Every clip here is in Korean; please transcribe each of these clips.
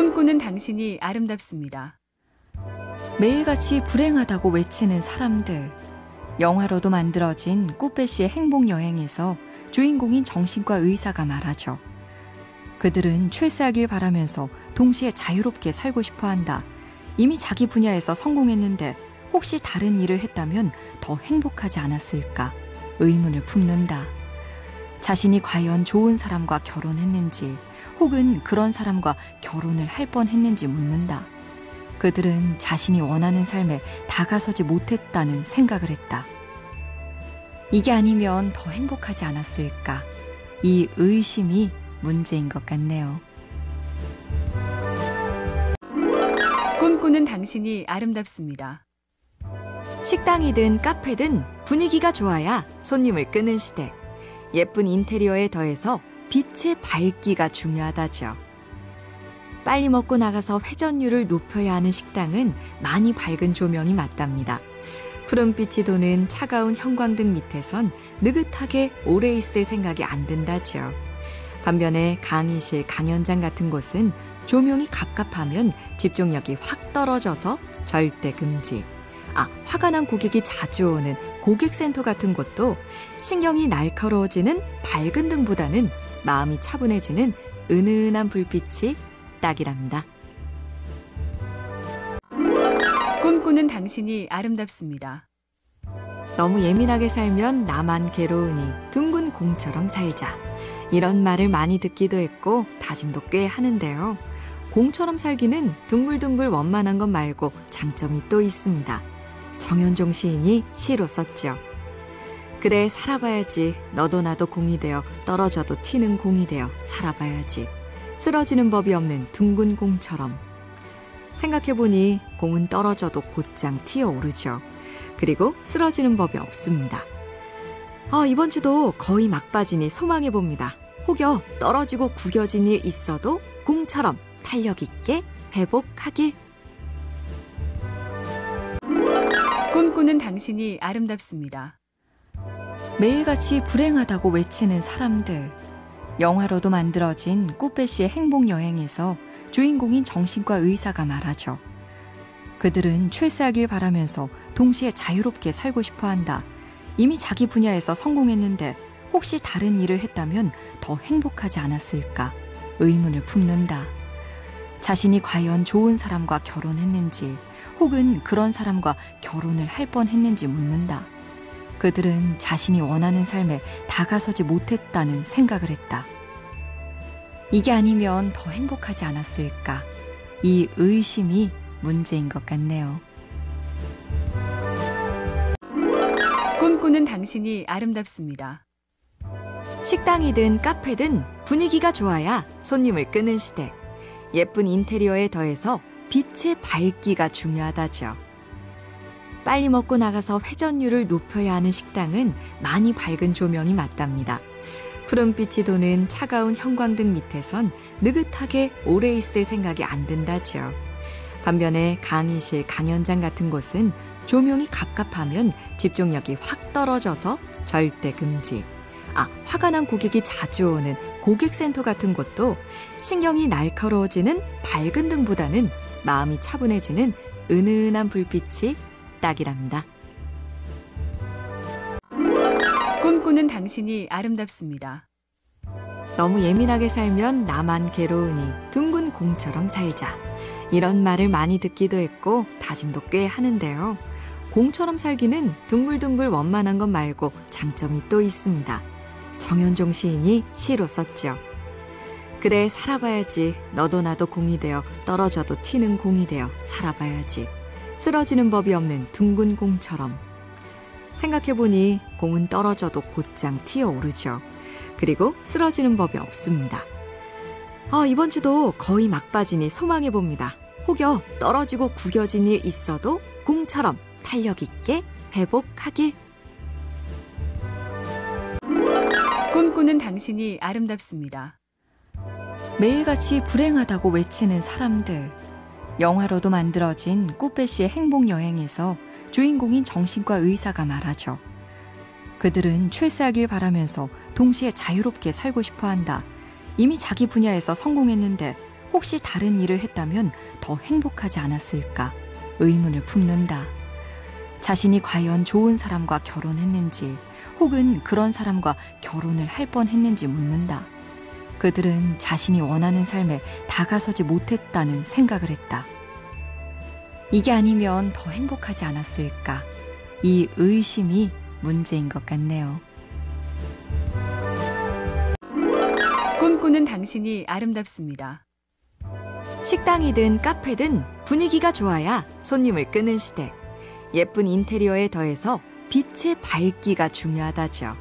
꿈꾸는 당신이 아름답습니다. 매일같이 불행하다고 외치는 사람들. 영화로도 만들어진 꽃배씨의 행복여행에서 주인공인 정신과 의사가 말하죠. 그들은 출세하길 바라면서 동시에 자유롭게 살고 싶어 한다. 이미 자기 분야에서 성공했는데 혹시 다른 일을 했다면 더 행복하지 않았을까? 의문을 품는다. 자신이 과연 좋은 사람과 결혼했는지 혹은 그런 사람과 결혼을 할 뻔했는지 묻는다. 그들은 자신이 원하는 삶에 다가서지 못했다는 생각을 했다. 이게 아니면 더 행복하지 않았을까? 이 의심이 문제인 것 같네요. 꿈꾸는 당신이 아름답습니다. 식당이든 카페든 분위기가 좋아야 손님을 끄는 시대. 예쁜 인테리어에 더해서 빛의 밝기가 중요하다죠. 빨리 먹고 나가서 회전율을 높여야 하는 식당은 많이 밝은 조명이 맞답니다. 푸른빛이 도는 차가운 형광등 밑에선 느긋하게 오래 있을 생각이 안 든다죠. 반면에 강의실, 강연장 같은 곳은 조명이 갑갑하면 집중력이 확 떨어져서 절대 금지. 화가 난 고객이 자주 오는 고객센터 같은 곳도 신경이 날카로워지는 밝은 등보다는 마음이 차분해지는 은은한 불빛이 딱이랍니다. 꿈꾸는 당신이 아름답습니다. 너무 예민하게 살면 나만 괴로우니 둥근 공처럼 살자. 이런 말을 많이 듣기도 했고 다짐도 꽤 하는데요. 공처럼 살기는 둥글둥글 원만한 것 말고 장점이 또 있습니다. 정현종 시인이 시로 썼죠. 그래 살아봐야지. 너도 나도 공이 되어 떨어져도 튀는 공이 되어 살아봐야지. 쓰러지는 법이 없는 둥근 공처럼. 생각해보니 공은 떨어져도 곧장 튀어오르죠. 그리고 쓰러지는 법이 없습니다. 이번 주도 거의 막바지니 소망해봅니다. 혹여 떨어지고 구겨진 일 있어도 공처럼 탄력 있게 회복하길. 꿈꾸는 당신이 아름답습니다. 매일같이 불행하다고 외치는 사람들. 영화로도 만들어진 꽃배씨의 행복여행에서 주인공인 정신과 의사가 말하죠. 그들은 출세하길 바라면서 동시에 자유롭게 살고 싶어 한다. 이미 자기 분야에서 성공했는데 혹시 다른 일을 했다면 더 행복하지 않았을까? 의문을 품는다. 자신이 과연 좋은 사람과 결혼했는지 혹은 그런 사람과 결혼을 할 뻔했는지 묻는다. 그들은 자신이 원하는 삶에 다가서지 못했다는 생각을 했다. 이게 아니면 더 행복하지 않았을까? 이 의심이 문제인 것 같네요. 꿈꾸는 당신이 아름답습니다. 식당이든 카페든 분위기가 좋아야 손님을 끄는 시대. 예쁜 인테리어에 더해서 빛의 밝기가 중요하다죠. 빨리 먹고 나가서 회전율을 높여야 하는 식당은 많이 밝은 조명이 맞답니다. 푸른빛이 도는 차가운 형광등 밑에선 느긋하게 오래 있을 생각이 안 든다죠. 반면에 강의실, 강연장 같은 곳은 조명이 갑갑하면 집중력이 확 떨어져서 절대 금지. 화가 난 고객이 자주 오는 고객센터 같은 곳도 신경이 날카로워지는 밝은 등보다는 마음이 차분해지는 은은한 불빛이 딱이랍니다. 꿈꾸는 당신이 아름답습니다. 너무 예민하게 살면 나만 괴로우니 둥근 공처럼 살자. 이런 말을 많이 듣기도 했고 다짐도 꽤 하는데요. 공처럼 살기는 둥글둥글 원만한 것 말고 장점이 또 있습니다. 정현종 시인이 시로 썼죠. 그래 살아봐야지. 너도 나도 공이 되어 떨어져도 튀는 공이 되어 살아봐야지. 쓰러지는 법이 없는 둥근 공처럼. 생각해보니 공은 떨어져도 곧장 튀어오르죠. 그리고 쓰러지는 법이 없습니다. 이번 주도 거의 막바지니 소망해봅니다. 혹여 떨어지고 구겨진 일 있어도 공처럼 탄력 있게 회복하길. 꿈꾸는 당신이 아름답습니다. 매일같이 불행하다고 외치는 사람들. 영화로도 만들어진 꽃배씨의 행복여행에서 주인공인 정신과 의사가 말하죠. 그들은 출세하길 바라면서 동시에 자유롭게 살고 싶어 한다. 이미 자기 분야에서 성공했는데 혹시 다른 일을 했다면 더 행복하지 않았을까 의문을 품는다. 자신이 과연 좋은 사람과 결혼했는지 혹은 그런 사람과 결혼을 할 뻔했는지 묻는다. 그들은 자신이 원하는 삶에 다가서지 못했다는 생각을 했다. 이게 아니면 더 행복하지 않았을까? 이 의심이 문제인 것 같네요. 꿈꾸는 당신이 아름답습니다. 식당이든 카페든 분위기가 좋아야 손님을 끄는 시대. 예쁜 인테리어에 더해서 빛의 밝기가 중요하다죠.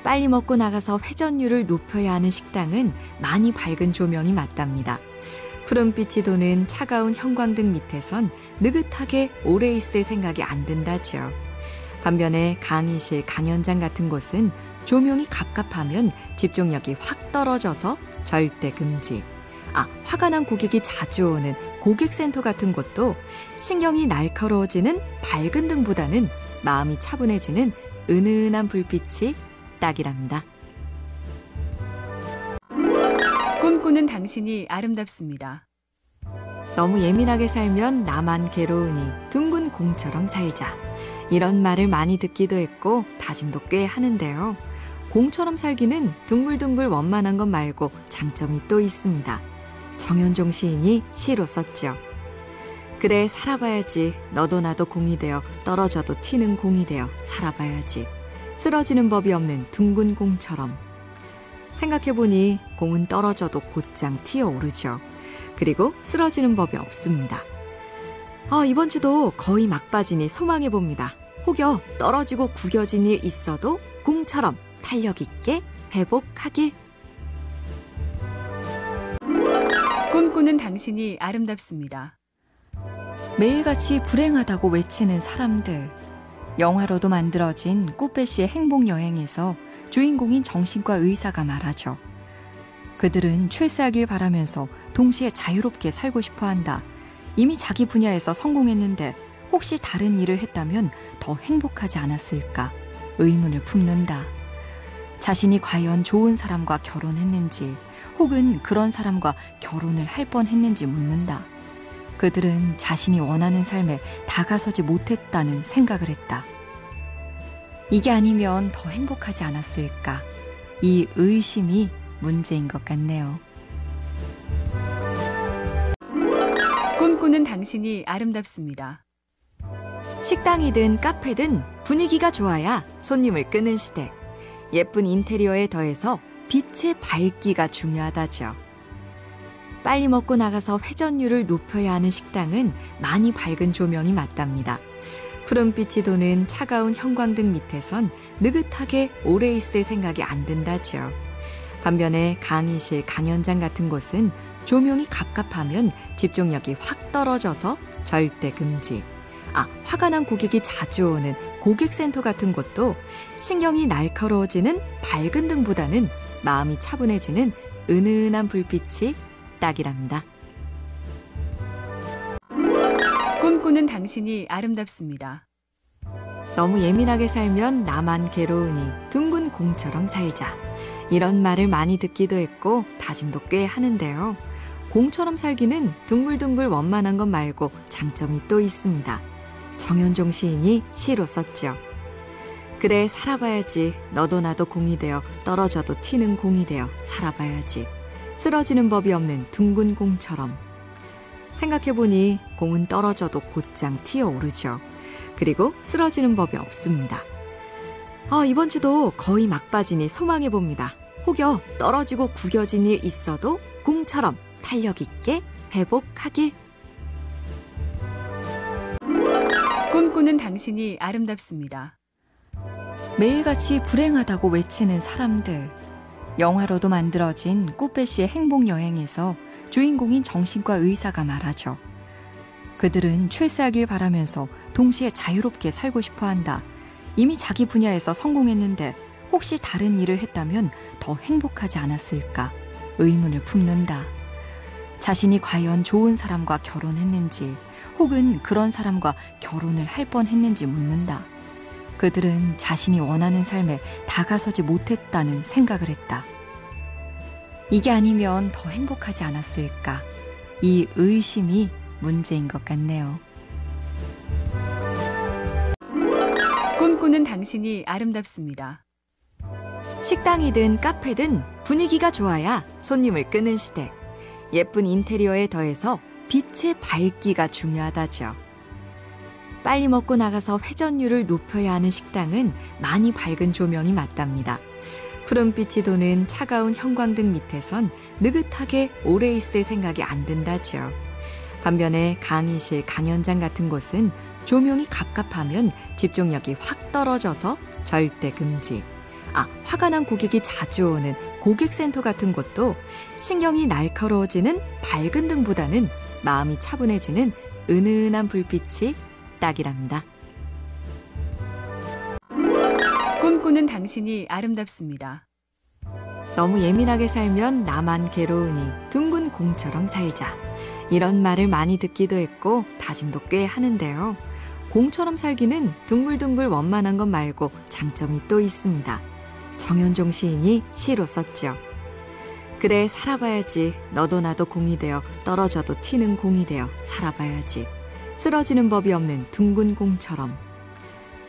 빨리 먹고 나가서 회전율을 높여야 하는 식당은 많이 밝은 조명이 맞답니다. 푸른빛이 도는 차가운 형광등 밑에선 느긋하게 오래 있을 생각이 안 든다죠. 반면에 강의실, 강연장 같은 곳은 조명이 갑갑하면 집중력이 확 떨어져서 절대 금지. 화가 난 고객이 자주 오는 고객센터 같은 곳도 신경이 날카로워지는 밝은 등보다는 마음이 차분해지는 은은한 불빛이 딱이랍니다. 꿈꾸는 당신이 아름답습니다. 너무 예민하게 살면 나만 괴로우니 둥근 공처럼 살자. 이런 말을 많이 듣기도 했고 다짐도 꽤 하는데요. 공처럼 살기는 둥글둥글 원만한 것 말고 장점이 또 있습니다. 정현종 시인이 시로 썼죠. 그래 살아봐야지. 너도 나도 공이 되어 떨어져도 튀는 공이 되어 살아봐야지. 쓰러지는 법이 없는 둥근 공처럼. 생각해보니 공은 떨어져도 곧장 튀어오르죠. 그리고 쓰러지는 법이 없습니다. 이번 주도 거의 막바지니 소망해봅니다. 혹여 떨어지고 구겨진 일 있어도 공처럼 탄력 있게 회복하길. 꿈꾸는 당신이 아름답습니다. 매일같이 불행하다고 외치는 사람들. 영화로도 만들어진 꽃배씨의 행복여행에서 주인공인 정신과 의사가 말하죠. 그들은 출세하길 바라면서 동시에 자유롭게 살고 싶어 한다. 이미 자기 분야에서 성공했는데 혹시 다른 일을 했다면 더 행복하지 않았을까 의문을 품는다. 자신이 과연 좋은 사람과 결혼했는지 혹은 그런 사람과 결혼을 할 뻔했는지 묻는다. 그들은 자신이 원하는 삶에 다가서지 못했다는 생각을 했다. 이게 아니면 더 행복하지 않았을까? 이 의심이 문제인 것 같네요. 꿈꾸는 당신이 아름답습니다. 식당이든 카페든 분위기가 좋아야 손님을 끄는 시대. 예쁜 인테리어에 더해서 빛의 밝기가 중요하다죠. 빨리 먹고 나가서 회전율을 높여야 하는 식당은 많이 밝은 조명이 맞답니다. 푸른빛이 도는 차가운 형광등 밑에선 느긋하게 오래 있을 생각이 안 든다죠. 반면에 강의실, 강연장 같은 곳은 조명이 갑갑하면 집중력이 확 떨어져서 절대 금지. 화가 난 고객이 자주 오는 고객센터 같은 곳도 신경이 날카로워지는 밝은 등보다는 마음이 차분해지는 은은한 불빛이 딱이랍니다. 꿈꾸는 당신이 아름답습니다. 너무 예민하게 살면 나만 괴로우니 둥근 공처럼 살자. 이런 말을 많이 듣기도 했고 다짐도 꽤 하는데요. 공처럼 살기는 둥글둥글 원만한 것 말고 장점이 또 있습니다. 정현종 시인이 시로 썼죠. 그래 살아봐야지. 너도 나도 공이 되어 떨어져도 튀는 공이 되어 살아봐야지. 쓰러지는 법이 없는 둥근 공처럼. 생각해보니 공은 떨어져도 곧장 튀어오르죠. 그리고 쓰러지는 법이 없습니다. 이번 주도 거의 막바지니 소망해봅니다. 혹여 떨어지고 구겨진 일 있어도 공처럼 탄력 있게 회복하길. 꿈꾸는 당신이 아름답습니다. 매일같이 불행하다고 외치는 사람들. 영화로도 만들어진 꽃배씨의 행복여행에서 주인공인 정신과 의사가 말하죠. 그들은 출세하길 바라면서 동시에 자유롭게 살고 싶어 한다. 이미 자기 분야에서 성공했는데 혹시 다른 일을 했다면 더 행복하지 않았을까 의문을 품는다. 자신이 과연 좋은 사람과 결혼했는지 혹은 그런 사람과 결혼을 할 뻔했는지 묻는다. 그들은 자신이 원하는 삶에 다가서지 못했다는 생각을 했다. 이게 아니면 더 행복하지 않았을까? 이 의심이 문제인 것 같네요. 꿈꾸는 당신이 아름답습니다. 식당이든 카페든 분위기가 좋아야 손님을 끄는 시대. 예쁜 인테리어에 더해서 빛의 밝기가 중요하다죠. 빨리 먹고 나가서 회전율을 높여야 하는 식당은 많이 밝은 조명이 맞답니다. 푸른빛이 도는 차가운 형광등 밑에선 느긋하게 오래 있을 생각이 안 든다죠. 반면에 강의실, 강연장 같은 곳은 조명이 갑갑하면 집중력이 확 떨어져서 절대 금지. 화가 난 고객이 자주 오는 고객센터 같은 곳도 신경이 날카로워지는 밝은 등보다는 마음이 차분해지는 은은한 불빛이 딱이랍니다. 꿈꾸는 당신이 아름답습니다. 너무 예민하게 살면 나만 괴로우니 둥근 공처럼 살자. 이런 말을 많이 듣기도 했고 다짐도 꽤 하는데요. 공처럼 살기는 둥글둥글 원만한 것 말고 장점이 또 있습니다. 정현종 시인이 시로 썼죠. 그래 살아봐야지. 너도 나도 공이 되어 떨어져도 튀는 공이 되어 살아봐야지. 쓰러지는 법이 없는 둥근 공처럼.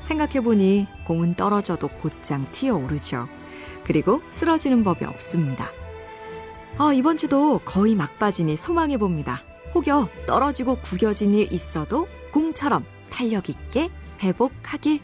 생각해보니 공은 떨어져도 곧장 튀어오르죠. 그리고 쓰러지는 법이 없습니다. 이번 주도 거의 막바지니 소망해봅니다. 혹여 떨어지고 구겨진 일 있어도 공처럼 탄력 있게 회복하길.